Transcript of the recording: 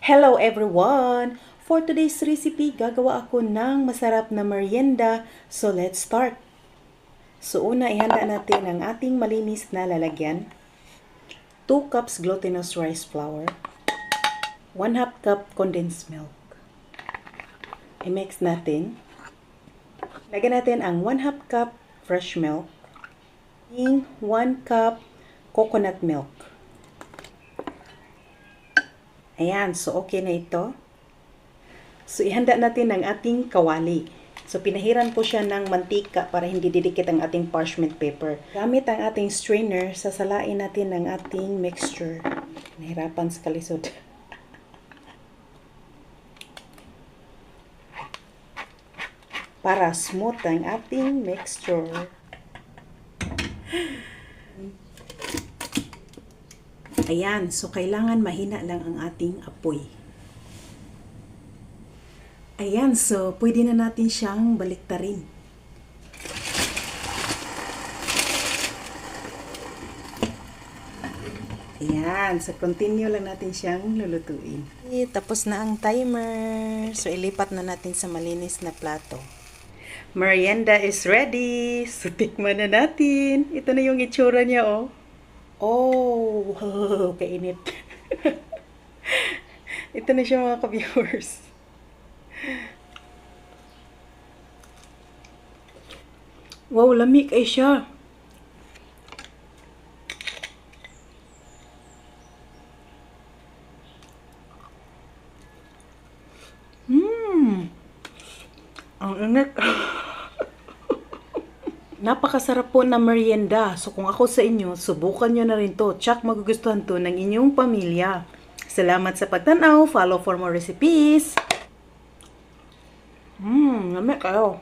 Hello everyone! For today's recipe, gagawa ako ng masarap na merienda. So let's start! So una, ihanda natin ang ating malinis na lalagyan. 2 cups glutinous rice flour. 1/2 cup condensed milk. I-mix natin. Lagyan natin ang 1/2 cup fresh milk. 1 cup coconut milk. Ayan, so okay na ito. So ihanda natin ang ating kawali. So pinahiran ko siya ng mantika para hindi didikit ang ating parchment paper. Gamit ang ating strainer, sasalain natin ang ating mixture. Nahirapan sa kalisod. Para smooth ang ating mixture. Ayan, so kailangan mahina lang ang ating apoy. Ayan, so pwede na natin siyang baliktarin. Ayan, so continue lang natin siyang lulutuin. Tapos na ang timer. So ilipat na natin sa malinis na plato. Merienda is ready. So tikman na natin. Ito na yung itsura niya, oh. Oh, kainit. Ito na siya mga ka-viewers. Wow, lamig ay siya. Ang init. Napakasarap po na merienda. So kung ako sa inyo, subukan nyo na rin to. Tsak magugustuhan to ng inyong pamilya. Salamat sa pagtanaw. Follow for more recipes. Lamig kayo.